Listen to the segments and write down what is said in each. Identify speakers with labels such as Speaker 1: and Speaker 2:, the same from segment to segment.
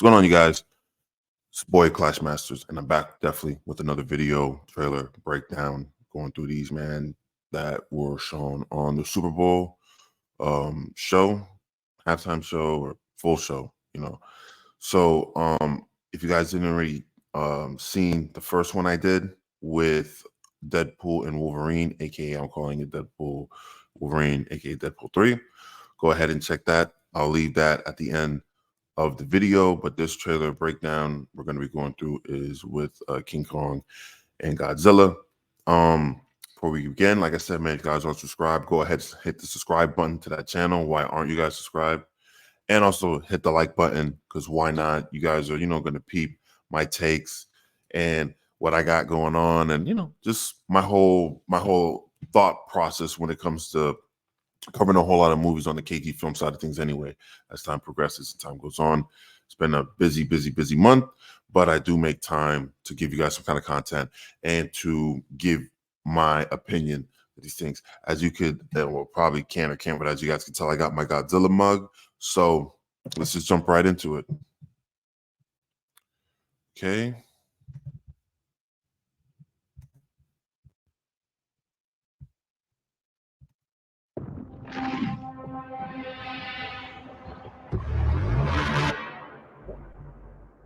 Speaker 1: What's going on, you guys? It's your boy Clash Masters, and I'm back definitely with another video trailer breakdown, going through these, man, that were shown on the Super Bowl show, halftime show, or full show. So if you guys didn't already seen the first one I did with Deadpool and Wolverine, aka I'm calling it Deadpool Wolverine, aka Deadpool 3, go ahead and check that. I'll leave that at the end of the video, but this trailer breakdown we're going to be going through is with King Kong and Godzilla. Before we begin, like I said, man, if you guys aren't subscribed, go ahead and hit the subscribe button to that channel. Why aren't you guys subscribed? And also hit the like button, because why not? You guys are, going to peep my takes and what I got going on, and just my whole thought process when it comes to covering a whole lot of movies on the KT film side of things anyway, as time progresses and time goes on. It's been a busy month, but I do make time to give you guys some kind of content and to give my opinion of these things. As you could, well, probably can or can't, but as you guys can tell, I got my Godzilla mug. So let's just jump right into it. Okay.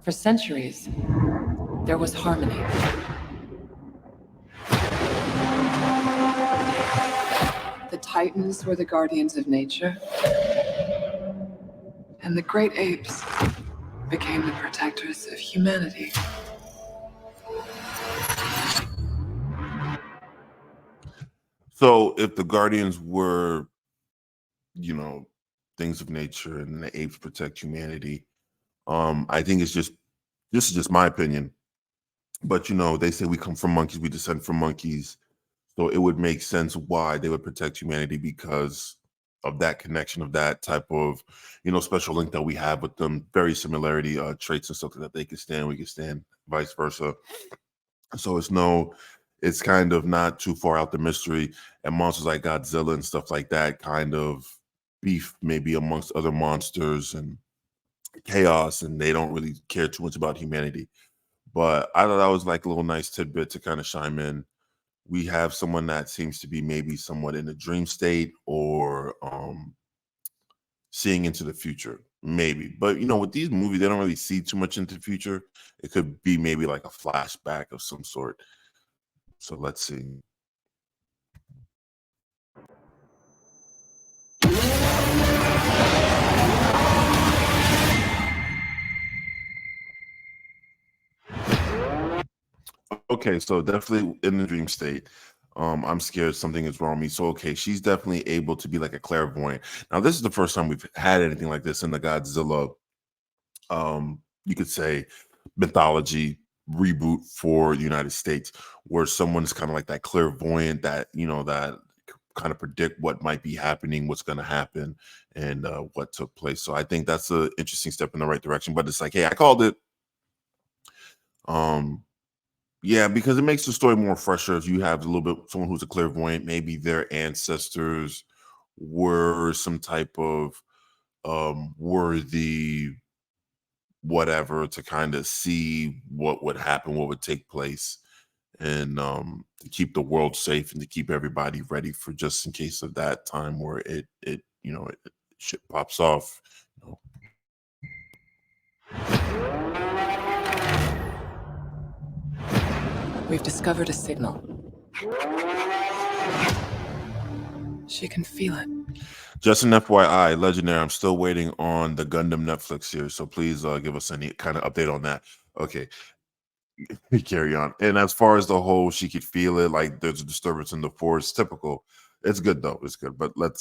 Speaker 2: For centuries, there was harmony. The Titans were the guardians of nature, and the great apes became the protectors of humanity.
Speaker 1: So if the guardians were, things of nature and the apes protect humanity, I think this is just my opinion, but they say we come from monkeys, we descend from monkeys, so it would make sense why they would protect humanity, because of that connection, of that type of special link that we have with them, very similarity traits and something that they can stand, we can stand, vice versa. So it's kind of not too far out the mystery, and monsters like Godzilla and stuff like that kind of beef maybe amongst other monsters and chaos, and they don't really care too much about humanity. But I thought that was like a little nice tidbit to kind of chime in. We have someone that seems to be maybe somewhat in a dream state, or seeing into the future, maybe. But with these movies, they don't really see too much into the future. It could be maybe like a flashback of some sort. So let's see. Okay, so definitely in the dream state. I'm scared something is wrong with me. So okay, she's definitely able to be like a clairvoyant. Now, this is the first time we've had anything like this in the Godzilla, you could say, mythology reboot for the United States, where someone's kind of like that clairvoyant that that kind of predict what might be happening, what's going to happen, and what took place. So I think that's an interesting step in the right direction. But it's like, hey, I called it. Yeah, because it makes the story more fresher if you have a little bit someone who's a clairvoyant. Maybe their ancestors were some type of worthy whatever to kind of see what would happen, what would take place, and to keep the world safe and to keep everybody ready for just in case of that time where it shit pops off.
Speaker 2: We've discovered a signal. She can feel it.
Speaker 1: Just an FYI, Legendary, I'm still waiting on the Gundam Netflix series, so please give us any kind of update on that. Okay, carry on. And as far as the whole, she could feel it, like there's a disturbance in the force, typical. It's good though, it's good. But let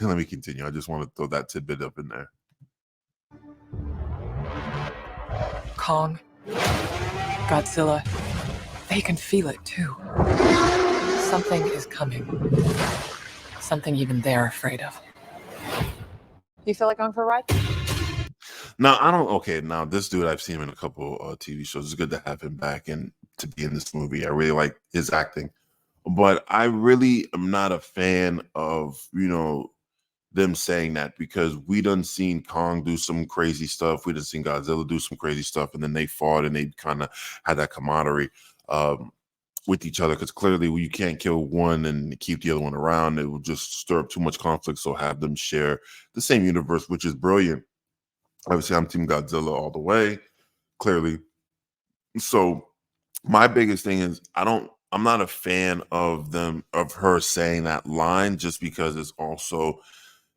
Speaker 1: me continue. I just want to throw that tidbit up in there.
Speaker 2: Kong, Godzilla, they can feel it too. Something is coming. Something even they're afraid of. You feel like going for a ride?
Speaker 1: Now, I don't. Okay, now this dude, I've seen him in a couple TV shows. It's good to have him back and to be in this movie. I really like his acting, but I really am not a fan of them saying that, because we done seen Kong do some crazy stuff, we done seen Godzilla do some crazy stuff, and then they fought and they kind of had that camaraderie with each other, because clearly you can't kill one and keep the other one around. It will just stir up too much conflict. So have them share the same universe, which is brilliant. Obviously, I'm Team Godzilla all the way, clearly. So my biggest thing is I'm not a fan of her saying that line, just because it's also,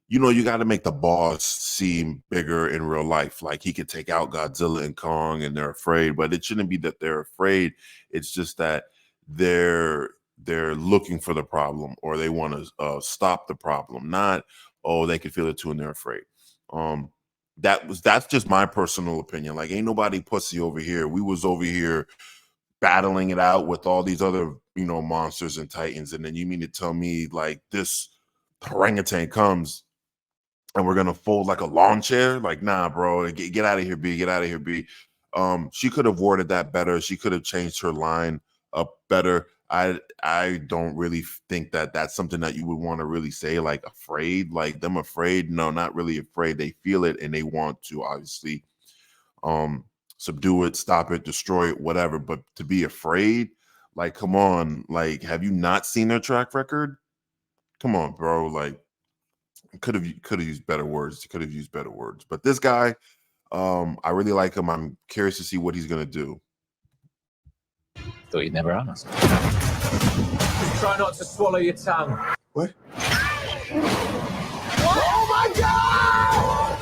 Speaker 1: you got to make the boss seem bigger in real life. Like, he could take out Godzilla and Kong and they're afraid, but it shouldn't be that they're afraid. It's just that they're looking for the problem, or they want to stop the problem, not, oh, they can feel it too and they're afraid. That's just my personal opinion. Like, ain't nobody pussy over here. We was over here battling it out with all these other, monsters and titans, and then you mean to tell me like this orangutan comes and we're gonna fold like a lawn chair? Like, nah, bro, get out of here, B. Get out of here, B. She could have worded that better. She could have changed her line up better. I don't really think that that's something that you would want to really say, like, afraid, like them afraid. No, not really afraid. They feel it and they want to obviously subdue it, stop it, destroy it, whatever. But to be afraid, like, come on, like, have you not seen their track record? Come on, bro. Like, could have used better words. Could have used better words. But this guy, I really like him. I'm curious to see what he's gonna do.
Speaker 3: Thought you'd never ask. Just try not to swallow your tongue.
Speaker 1: What?
Speaker 3: Oh my God!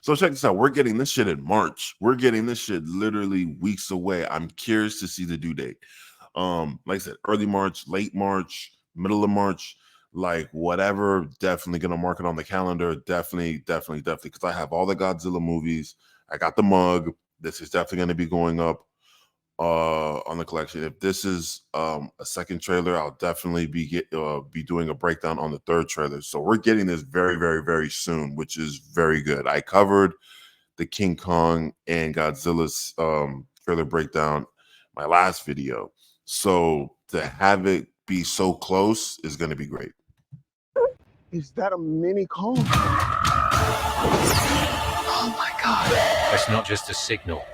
Speaker 1: So check this out. We're getting this shit in March. We're getting this shit literally weeks away. I'm curious to see the due date. Like I said, early March, late March, middle of March, like whatever. Definitely gonna mark it on the calendar. Definitely. Because I have all the Godzilla movies. I got the mug. This is definitely gonna be going up on the collection. If this is a second trailer, I'll definitely be doing a breakdown on the third trailer. So we're getting this very, very, very soon, which is very good. I covered the King Kong and Godzilla's trailer breakdown my last video, so to have it be so close is going to be great.
Speaker 4: Is that a mini Kong?
Speaker 2: Oh my God.
Speaker 3: That's not just a signal.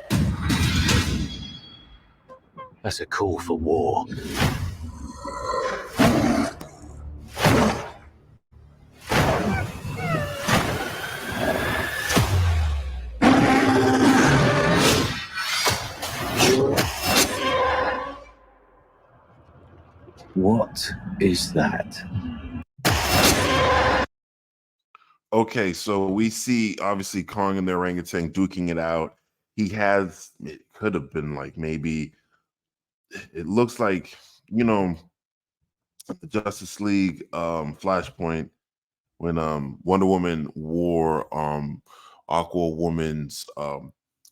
Speaker 3: That's a call for war. What is that?
Speaker 1: Okay, so we see obviously Kong and the orangutan duking it out. It could have been like, maybe it looks like, the Justice League Flashpoint, when Wonder Woman wore Aqua Woman's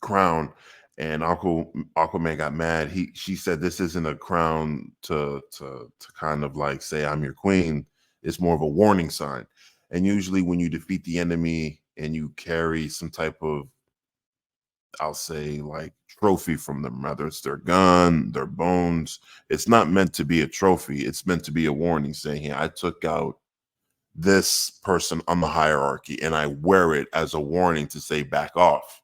Speaker 1: crown, and Aquaman got mad. She said this isn't a crown to kind of like say I'm your queen. It's more of a warning sign. And usually when you defeat the enemy and you carry some type of, I'll say, like, trophy from them, whether it's their gun, their bones, it's not meant to be a trophy. It's meant to be a warning saying, hey, I took out this person on the hierarchy and I wear it as a warning to say back off.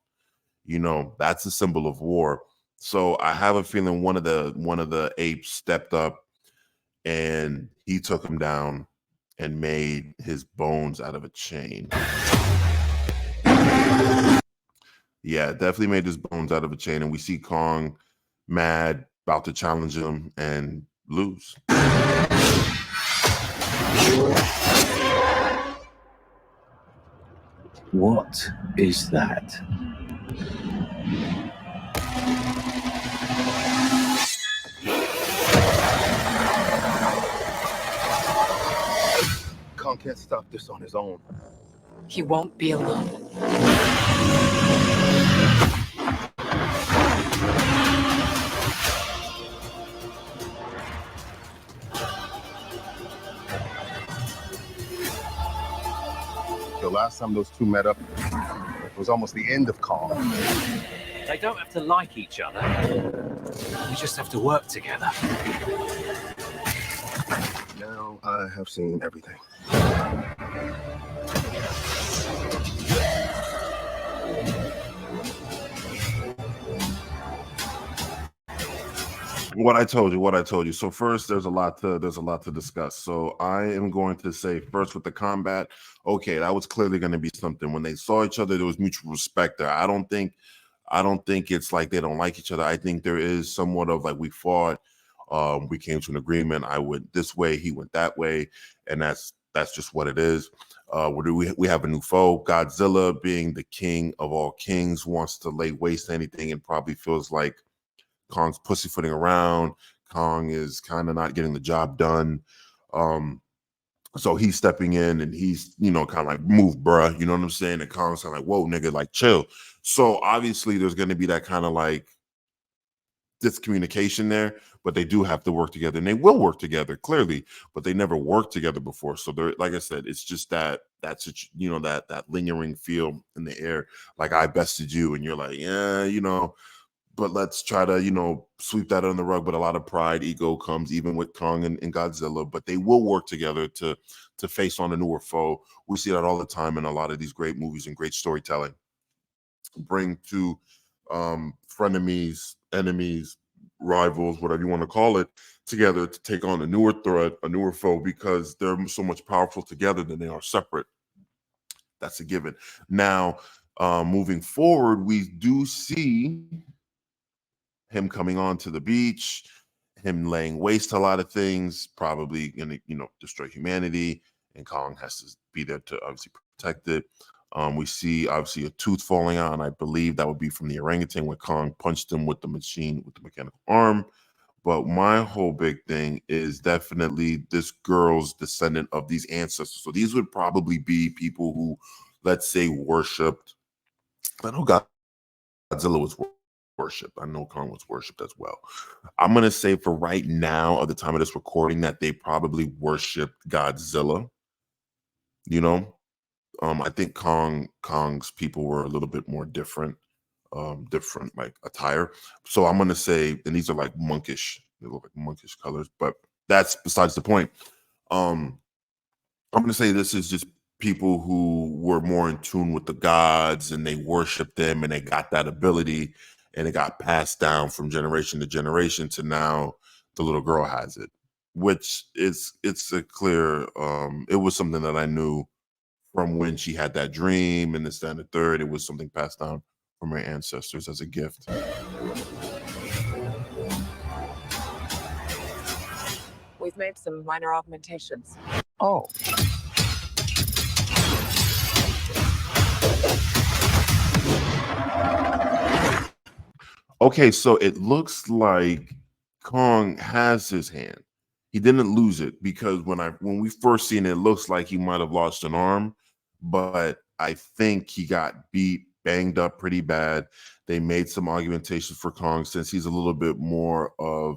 Speaker 1: That's a symbol of war. So I have a feeling one of the apes stepped up and he took him down and made his bones out of a chain. Yeah, definitely made his bones out of a chain. And we see Kong mad, about to challenge him and lose.
Speaker 3: What is that?
Speaker 4: Kong can't stop this on his own.
Speaker 2: He won't be alone.
Speaker 4: The last time those two met up, It was almost the end of Kong.
Speaker 3: They don't have to like each other. We just have to work together.
Speaker 4: Now I have seen everything.
Speaker 1: What I told you. So first, there's a lot to discuss. So I am going to say first with the combat. Okay, that was clearly going to be something. When they saw each other, there was mutual respect there. I don't think it's like they don't like each other. I think there is somewhat of like we fought, we came to an agreement. I went this way, he went that way, and that's just what it is. We have a new foe. Godzilla, being the king of all kings, wants to lay waste to anything and probably feels like Kong's pussyfooting around. Kong is kind of not getting the job done. So he's stepping in and he's, kind of like, move, bruh. You know what I'm saying? And Kong's kind of like, whoa, nigga, like, chill. So obviously there's going to be that kind of like discommunication there, but they do have to work together and they will work together clearly, but they never worked together before. So they're, like I said, it's just that's that lingering feel in the air. Like I bested you and you're like, yeah, but let's try to, sweep that under the rug. But a lot of pride, ego comes even with Kong and Godzilla, but they will work together to face on a newer foe. We see that all the time in a lot of these great movies and great storytelling. Bring two frenemies, enemies, rivals, whatever you want to call it, together to take on a newer threat, a newer foe, because they're so much powerful together than they are separate. That's a given. Now, moving forward, we do see him coming onto the beach, him laying waste to a lot of things, probably gonna, destroy humanity, and Kong has to be there to obviously protect it. We see obviously a tooth falling out, and I believe that would be from the orangutan when Kong punched him with the mechanical arm. But my whole big thing is definitely this girl's descendant of these ancestors. So these would probably be people who, let's say, worshipped. I know Godzilla was worshipped. I know Kong was worshipped as well. I'm gonna say for right now, at the time of this recording, that they probably worshipped Godzilla. I think Kong's people were a little bit more different, different like attire. So I'm gonna say, and these are like monkish, they look like monkish colors, but that's besides the point. I'm gonna say this is just people who were more in tune with the gods and they worshiped them and they got that ability and it got passed down from generation to generation to now the little girl has it, which it's a clear it was something that I knew from when she had that dream and this, that, and the third. It was something passed down from her ancestors as a gift.
Speaker 2: We've made some minor augmentations.
Speaker 4: Oh,
Speaker 1: Okay, so it looks like Kong has his hand. He didn't lose it because when we first seen it, it looks like he might have lost an arm, but I think he got beat, banged up pretty bad. They made some argumentations for Kong since he's a little bit more of,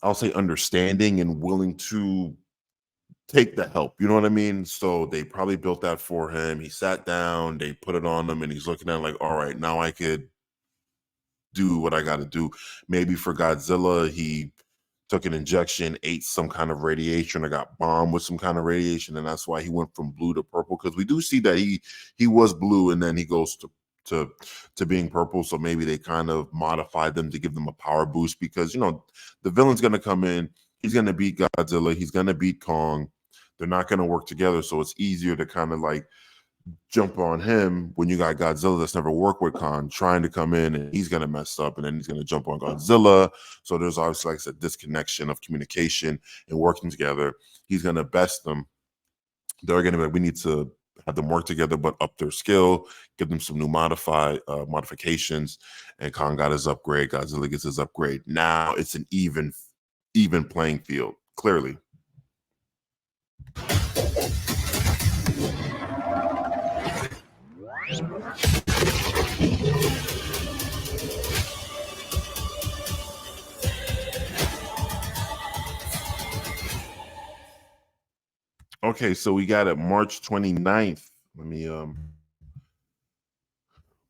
Speaker 1: I'll say, understanding and willing to take the help. You know what I mean? So they probably built that for him. He sat down, they put it on him, and he's looking at it like, all right, now I could do what I got to do. Maybe for Godzilla, he took an injection, ate some kind of radiation, or got bombed with some kind of radiation, and that's why he went from blue to purple. Because we do see that he was blue, and then he goes to being purple. So maybe they kind of modified them to give them a power boost. Because the villain's gonna come in, he's gonna beat Godzilla, he's gonna beat Kong. They're not gonna work together, so it's easier to kind of like jump on him when you got Godzilla that's never worked with Kong trying to come in and he's gonna mess up and then he's gonna jump on Godzilla. So there's obviously, like I said, disconnection of communication and working together. He's gonna best them. They're gonna be like, we need to have them work together, but up their skill, give them some new modifications. And Kong got his upgrade, Godzilla gets his upgrade. Now it's an even playing field, clearly. Okay, so we got it March 29th. Let me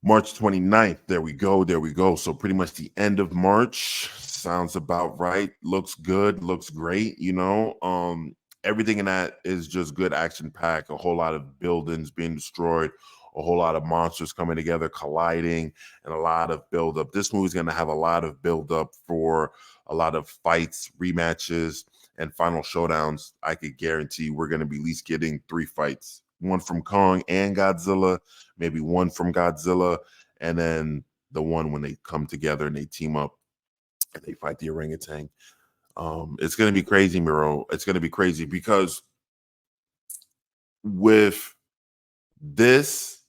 Speaker 1: March 29th. There we go. There we go. So pretty much the end of March. Sounds about right. Looks good. Looks great. You know, everything in that is just good action pack. A whole lot of buildings being destroyed, a whole lot of monsters coming together, colliding, and a lot of build up. This movie's going to have a lot of build up for a lot of fights, rematches, and final showdowns. I could guarantee we're going to be at least getting 3 fights, one from Kong and Godzilla, maybe one from Godzilla, and then the one when they come together and they team up and they fight the orangutan. It's going to be crazy, Miro. It's going to be crazy because with this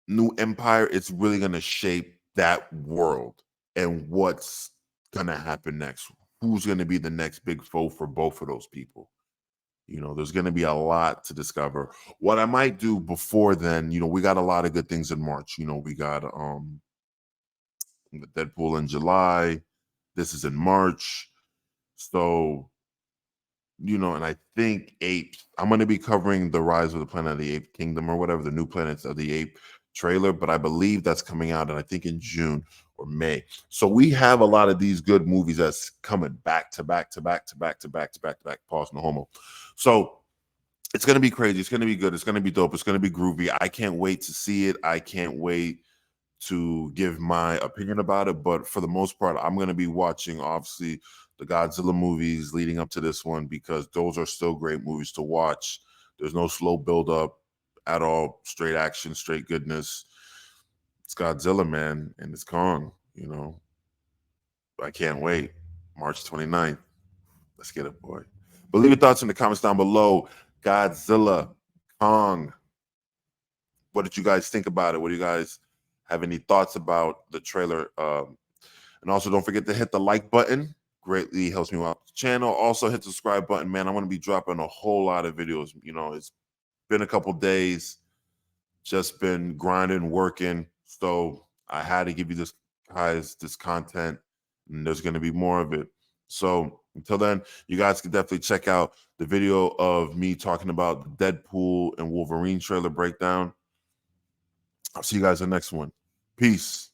Speaker 1: new empire, it's really going to shape that world and what's going to happen next. Who's going to be the next big foe for both of those people? You know, there's going to be a lot to discover. What I might do before then, you know, we got a lot of good things in March. You know, we got Deadpool in July. This is in March. So, you know, and I think I'm going to be covering the Rise of the Planet of the Apes Kingdom or whatever, the new Planets of the Ape trailer, but I believe that's coming out, and I think in June or May. So we have a lot of these good movies that's coming back to back to back to back to back to back to back. Pause, no homo. So it's going to be crazy. It's going to be good. It's going to be dope. It's going to be groovy. I can't wait to see it. I can't wait to give my opinion about it. But for the most part, I'm going to be watching, obviously, the Godzilla movies leading up to this one because those are still great movies to watch. There's no slow build up at all. Straight action, straight goodness. It's Godzilla, man, and it's Kong. You know, I can't wait. March 29th. Let's get it, boy. But leave your thoughts in the comments down below. Godzilla, Kong. What did you guys think about it? What do you guys have any thoughts about the trailer? And also, don't forget to hit the like button. Greatly helps me out the channel. Also, hit the subscribe button, man. I'm going to be dropping a whole lot of videos. You know, it's been a couple days, just been grinding, working. So I had to give you this, guys, this content, and there's going to be more of it. So until then, you guys can definitely check out the video of me talking about the Deadpool and Wolverine trailer breakdown. I'll see you guys in the next one. Peace.